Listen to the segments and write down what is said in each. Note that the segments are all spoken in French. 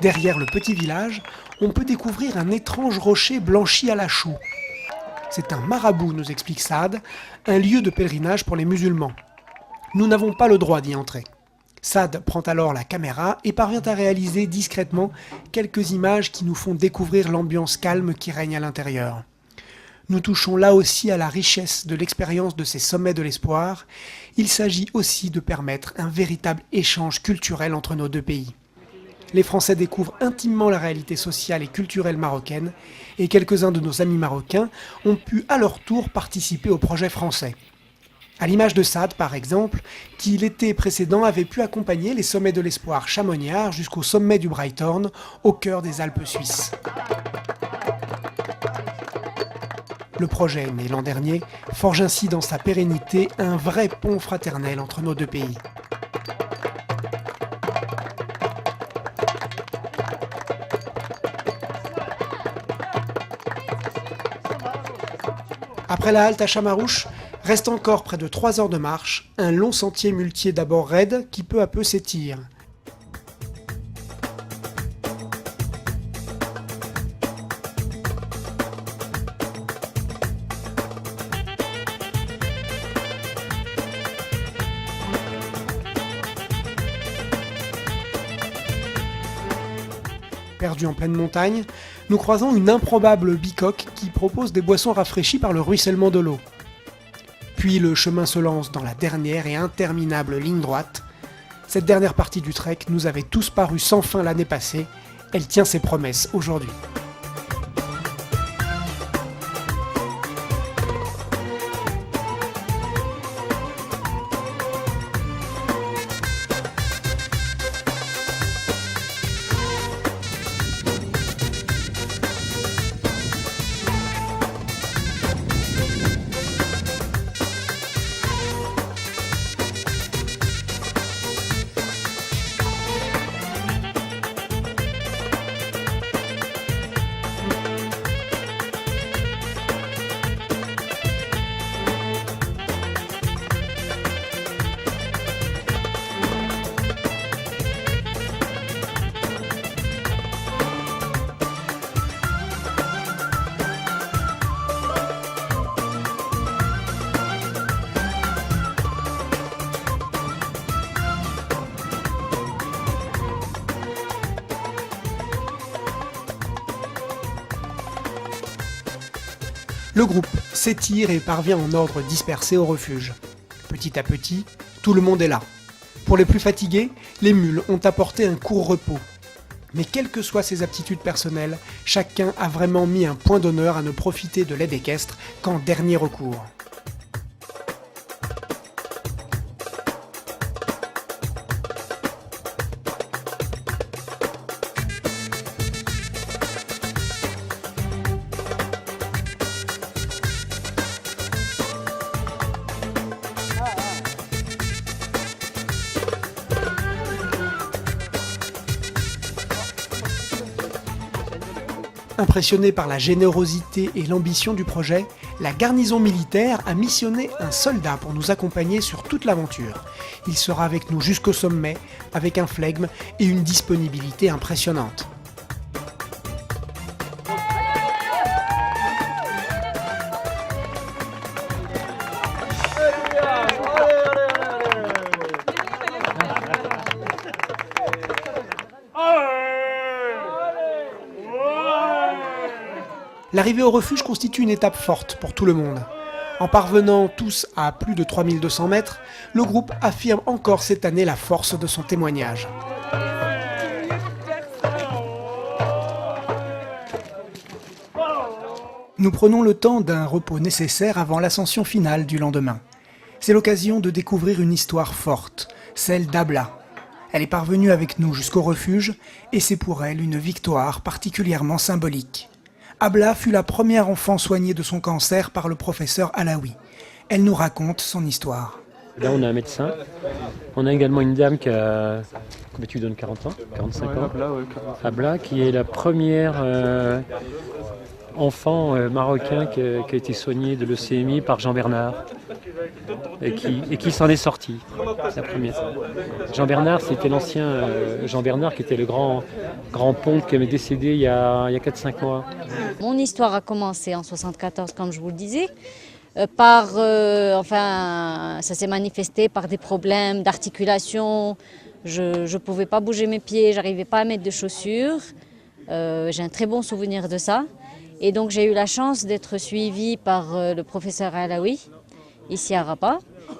Derrière le petit village, on peut découvrir un étrange rocher blanchi à la chaux. C'est un marabout, nous explique Saad, un lieu de pèlerinage pour les musulmans. Nous n'avons pas le droit d'y entrer. Saad prend alors la caméra et parvient à réaliser discrètement quelques images qui nous font découvrir l'ambiance calme qui règne à l'intérieur. Nous touchons là aussi à la richesse de l'expérience de ces sommets de l'espoir. Il s'agit aussi de permettre un véritable échange culturel entre nos deux pays. Les Français découvrent intimement la réalité sociale et culturelle marocaine et quelques-uns de nos amis marocains ont pu à leur tour participer au projet français. À l'image de Saad, par exemple, qui l'été précédent avait pu accompagner les sommets de l'espoir chamoniards jusqu'au sommet du Breithorn, au cœur des Alpes suisses. Le projet, né l'an dernier, forge ainsi dans sa pérennité un vrai pont fraternel entre nos deux pays. Après la halte à Chamarouche, reste encore près de 3 heures de marche, un long sentier muletier d'abord raide qui peu à peu s'étire. Perdu en pleine montagne, nous croisons une improbable bicoque qui propose des boissons rafraîchies par le ruissellement de l'eau. Puis le chemin se lance dans la dernière et interminable ligne droite. Cette dernière partie du trek nous avait tous paru sans fin l'année passée. Elle tient ses promesses aujourd'hui. Le groupe s'étire et parvient en ordre dispersé au refuge. Petit à petit, tout le monde est là. Pour les plus fatigués, les mules ont apporté un court repos. Mais quelles que soient ses aptitudes personnelles, chacun a vraiment mis un point d'honneur à ne profiter de l'aide équestre qu'en dernier recours. Impressionnée par la générosité et l'ambition du projet, la garnison militaire a missionné un soldat pour nous accompagner sur toute l'aventure. Il sera avec nous jusqu'au sommet, avec un flegme et une disponibilité impressionnante. L'arrivée au refuge constitue une étape forte pour tout le monde. En parvenant tous à plus de 3200 mètres, le groupe affirme encore cette année la force de son témoignage. Nous prenons le temps d'un repos nécessaire avant l'ascension finale du lendemain. C'est l'occasion de découvrir une histoire forte, celle d'Abla. Elle est parvenue avec nous jusqu'au refuge et c'est pour elle une victoire particulièrement symbolique. Abla fut la première enfant soignée de son cancer par le professeur Alaoui. Elle nous raconte son histoire. Là, on a un médecin. On a également une dame qui a... Combien tu donnes, 40 ans 45 ans Abla, qui est la première enfant marocain qui a été soigné de leucémie par Jean Bernard et qui s'en est sorti, la première. Jean Bernard, c'était l'ancien Jean Bernard qui était le grand ponte qui est décédé il y a 4-5 mois. Mon histoire a commencé en 1974, comme je vous le disais. Ça s'est manifesté par des problèmes d'articulation. Je ne pouvais pas bouger mes pieds, j'arrivais pas à mettre de chaussures. J'ai un très bon souvenir de ça. Et donc j'ai eu la chance d'être suivie par le professeur Alaoui, ici à Rabat,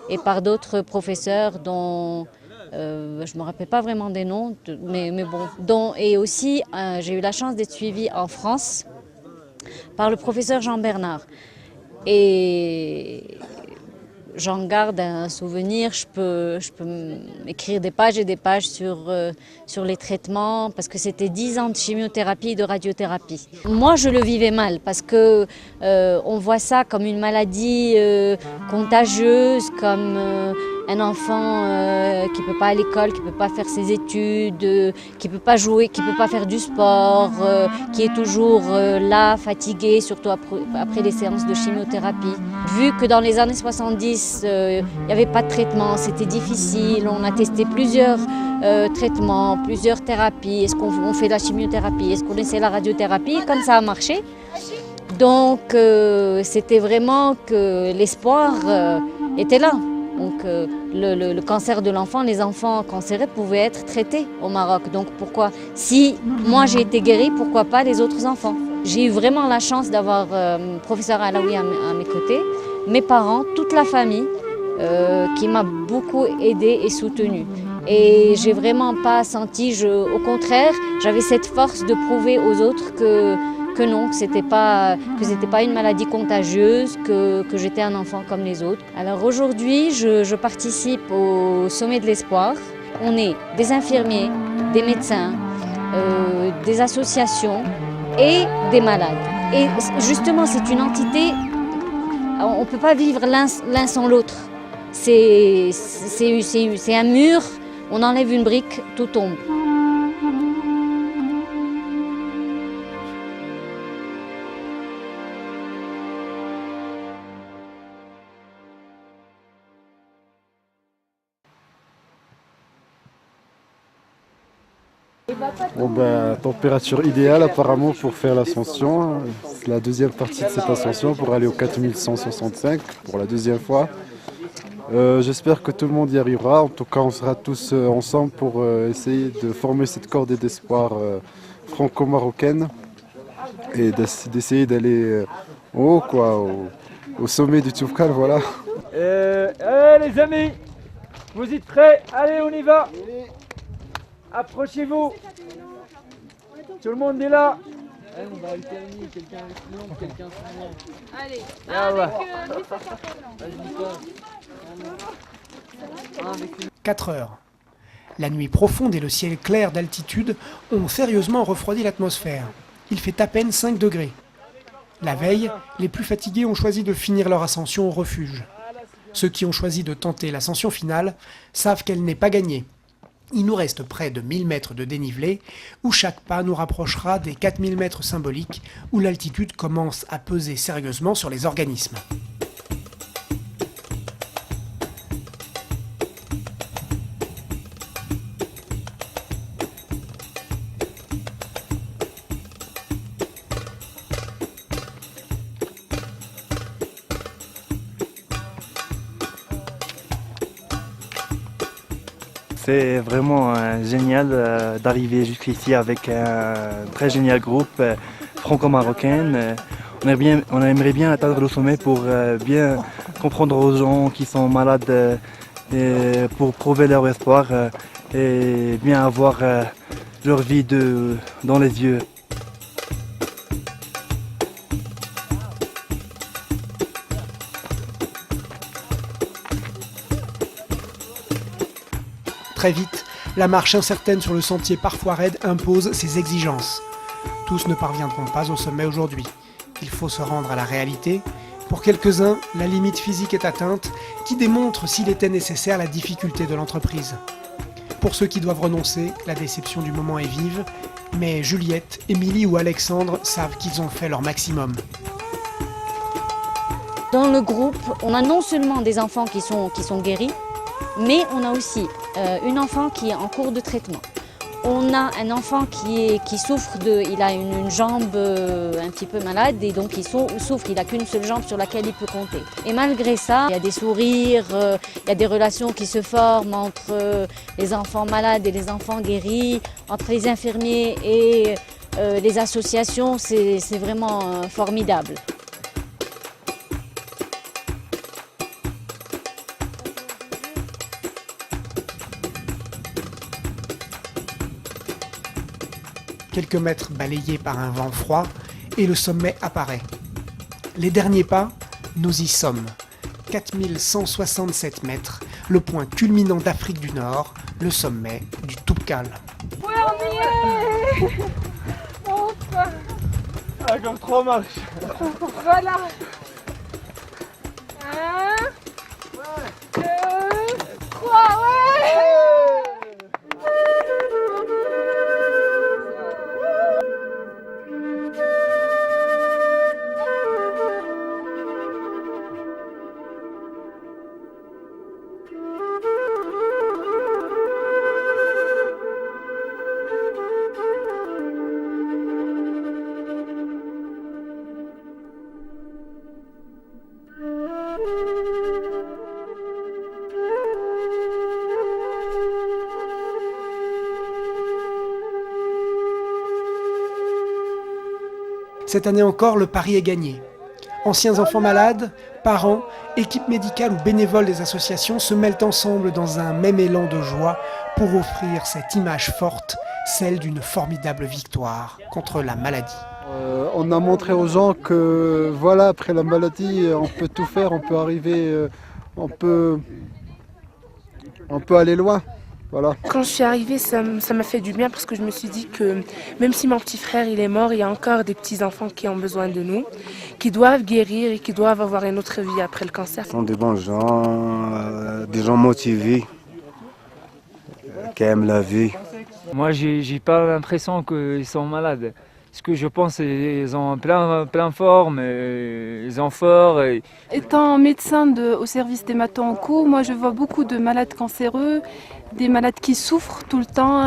et par d'autres professeurs dont je ne me rappelle pas vraiment des noms, mais bon. Et aussi j'ai eu la chance d'être suivie en France par le professeur Jean Bernard. Et j'en garde un souvenir, je peux écrire des pages et des pages sur les traitements, parce que c'était 10 ans de chimiothérapie et de radiothérapie. Moi, je le vivais mal, parce que on voit ça comme une maladie contagieuse, comme un enfant qui ne peut pas aller à l'école, qui ne peut pas faire ses études, qui ne peut pas jouer, qui ne peut pas faire du sport, qui est toujours là, fatigué, surtout après les séances de chimiothérapie. Vu que dans les années 70, il n'y avait pas de traitement, c'était difficile, on a testé plusieurs traitements, plusieurs thérapies. Est-ce qu'on fait la chimiothérapie? Est-ce qu'on essaie la radiothérapie? Et comme ça a marché, donc c'était vraiment que l'espoir était là. Donc le cancer de l'enfant, les enfants cancéreux pouvaient être traités au Maroc. Donc pourquoi, si moi j'ai été guérie, pourquoi pas les autres enfants? J'ai eu vraiment la chance d'avoir professeur Alaoui à mes côtés, mes parents, toute la famille qui m'a beaucoup aidée et soutenue. Et j'ai vraiment pas senti, au contraire, j'avais cette force de prouver aux autres que non, que c'était pas une maladie contagieuse, que j'étais un enfant comme les autres. Alors aujourd'hui, je participe au Sommet de l'Espoir. On est des infirmiers, des médecins, des associations et des malades. Et justement, c'est une entité, on ne peut pas vivre l'un sans l'autre. C'est un mur, on enlève une brique, tout tombe. Bon ben, température idéale apparemment pour faire l'ascension. C'est la deuxième partie de cette ascension pour aller au 4165 pour la deuxième fois. J'espère que tout le monde y arrivera. En tout cas, on sera tous ensemble pour essayer de former cette cordée d'espoir franco-marocaine et d'essayer d'aller en haut, quoi, au sommet du Toubkal, voilà. Les amis, vous êtes prêts? Allez, on y va. Approchez-vous. Tout le monde est là. On va alterner, quelqu'un avec nous, quelqu'un sans nom. Allez, avec 4 heures. La nuit profonde et le ciel clair d'altitude ont sérieusement refroidi l'atmosphère. Il fait à peine 5 degrés. La veille, les plus fatigués ont choisi de finir leur ascension au refuge. Ceux qui ont choisi de tenter l'ascension finale savent qu'elle n'est pas gagnée. Il nous reste près de 1000 mètres de dénivelé, où chaque pas nous rapprochera des 4000 mètres symboliques, où l'altitude commence à peser sérieusement sur les organismes. C'est vraiment génial d'arriver jusqu'ici avec un très génial groupe franco-marocain. On aimerait bien atteindre le sommet pour bien comprendre aux gens qui sont malades, pour prouver leur espoir et bien avoir leur vie dans les yeux. Très vite, la marche incertaine sur le sentier parfois raide impose ses exigences. Tous ne parviendront pas au sommet aujourd'hui. Il faut se rendre à la réalité. Pour quelques-uns, la limite physique est atteinte, qui démontre s'il était nécessaire la difficulté de l'entreprise. Pour ceux qui doivent renoncer, la déception du moment est vive, Mais Juliette, Émilie ou Alexandre savent qu'ils ont fait leur maximum. Dans le groupe, on a non seulement des enfants qui sont guéris, mais on a aussi une enfant qui est en cours de traitement. On a un enfant qui souffre il a une jambe un petit peu malade et donc il n'a qu'une seule jambe sur laquelle il peut compter. Et malgré ça, il y a des sourires, il y a des relations qui se forment entre les enfants malades et les enfants guéris, entre les infirmiers et les associations, c'est vraiment formidable. Quelques mètres balayés par un vent froid, et le sommet apparaît. Les derniers pas, nous y sommes. 4167 mètres, le point culminant d'Afrique du Nord, le sommet du Toubkal. Ouais, on y est. Enfin. Encore 3 marches. Voilà. 1, 2, 3, ouais. Cette année encore, le pari est gagné. Anciens enfants malades, parents, équipes médicales ou bénévoles des associations se mêlent ensemble dans un même élan de joie pour offrir cette image forte, celle d'une formidable victoire contre la maladie. On a montré aux gens que voilà, après la maladie, on peut tout faire, on peut arriver, on peut aller loin. Voilà. Quand je suis arrivée, ça m'a fait du bien parce que je me suis dit que même si mon petit frère il est mort, il y a encore des petits-enfants qui ont besoin de nous, qui doivent guérir et qui doivent avoir une autre vie après le cancer. Ce sont des bons gens, des gens motivés, qui aiment la vie. Moi, j'ai pas l'impression qu'ils sont malades. Ce que je pense, ils ont plein forme, ils ont fort. Étant médecin au service d'hémato-onco, moi je vois beaucoup de malades cancéreux, des malades qui souffrent tout le temps,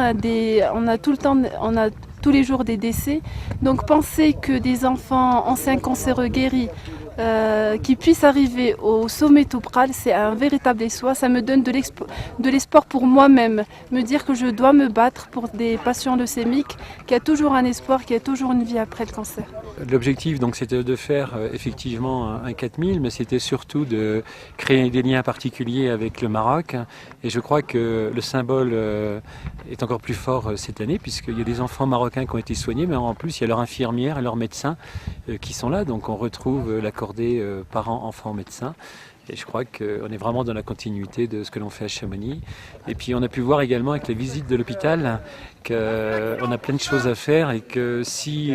on a tous les jours des décès. Donc penser que des enfants anciens cancéreux guéris qui puissent arriver au sommet Toubkal, c'est un véritable espoir. Ça me donne de l'espoir pour moi-même, me dire que je dois me battre pour des patients leucémiques, qu'il y a toujours un espoir, qu'il y a toujours une vie après le cancer. L'objectif, donc, c'était de faire effectivement un 4000, mais c'était surtout de créer des liens particuliers avec le Maroc. Et je crois que le symbole est encore plus fort cette année, puisqu'il y a des enfants marocains qui ont été soignés, mais en plus, il y a leurs infirmières et leurs médecins qui sont là. Donc, on retrouve l'accordé parents, enfants, médecins. Et je crois qu'on est vraiment dans la continuité de ce que l'on fait à Chamonix. Et puis on a pu voir également avec la visite de l'hôpital qu'on a plein de choses à faire et que si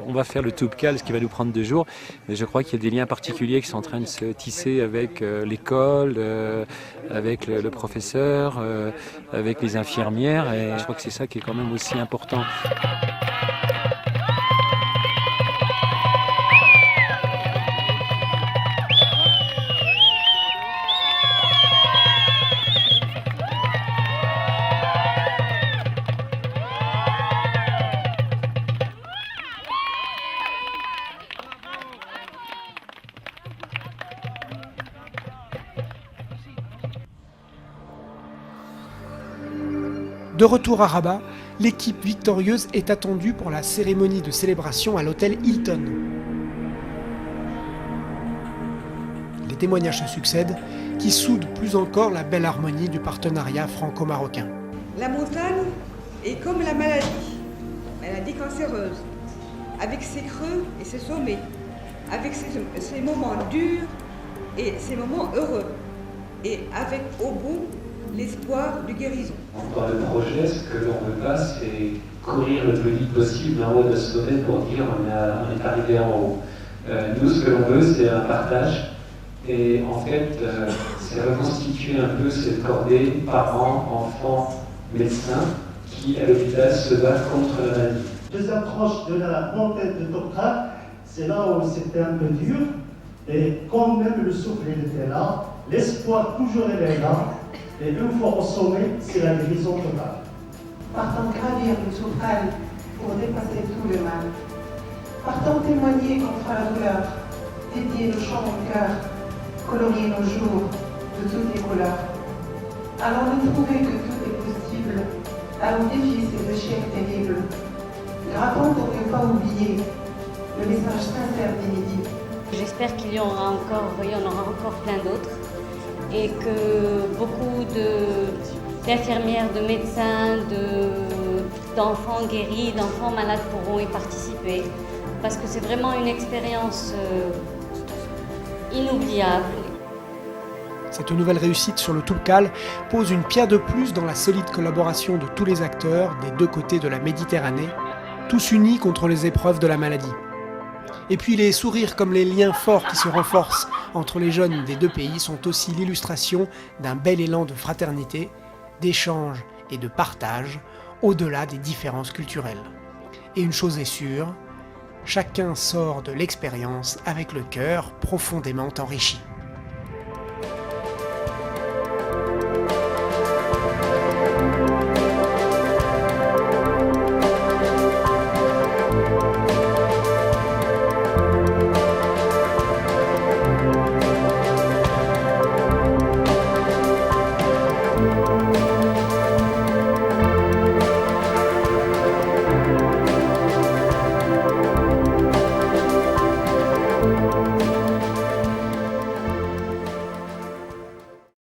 on va faire le Toubkal, ce qui va nous prendre 2 jours, mais je crois qu'il y a des liens particuliers qui sont en train de se tisser avec l'école, avec le professeur, avec les infirmières. Et je crois que c'est ça qui est quand même aussi important. De retour à Rabat, l'équipe victorieuse est attendue pour la cérémonie de célébration à l'hôtel Hilton. Les témoignages se succèdent, qui soudent plus encore la belle harmonie du partenariat franco-marocain. La montagne est comme la maladie cancéreuse, avec ses creux et ses sommets, avec ses moments durs et ses moments heureux, et avec au bout l'espoir de guérison. Dans le projet, ce que l'on veut pas, c'est courir le plus vite possible en haut de ce sommet pour dire on est arrivé en haut. Nous, ce que l'on veut, c'est un partage. Et en fait, c'est reconstituer un peu cette cordée parents, enfants, médecins qui, à l'hôpital, se battent contre la maladie. Deuxième tranche de la montée de doctorat, c'est là où c'était un peu dur. Et quand même le souffle était là, l'espoir toujours est là. Et une fois au sommet, c'est la guérison totale. Partons gravir le souffle pour dépasser tout le mal. Partons témoigner contre la douleur, dédier nos chants au cœur, colorier nos jours de toutes les couleurs. Allons-nous trouver que tout est possible, allons défier ces échecs terribles. Gravons pour ne pas oublier le message sincère d'Inédit. J'espère qu'il y en aura encore plein d'autres et que beaucoup d'infirmières, de médecins, d'enfants guéris, d'enfants malades pourront y participer parce que c'est vraiment une expérience inoubliable. Cette nouvelle réussite sur le Toubkal pose une pierre de plus dans la solide collaboration de tous les acteurs des deux côtés de la Méditerranée, tous unis contre les épreuves de la maladie. Et puis les sourires comme les liens forts qui se renforcent entre les jeunes des deux pays sont aussi l'illustration d'un bel élan de fraternité, d'échange et de partage au-delà des différences culturelles. Et une chose est sûre, chacun sort de l'expérience avec le cœur profondément enrichi.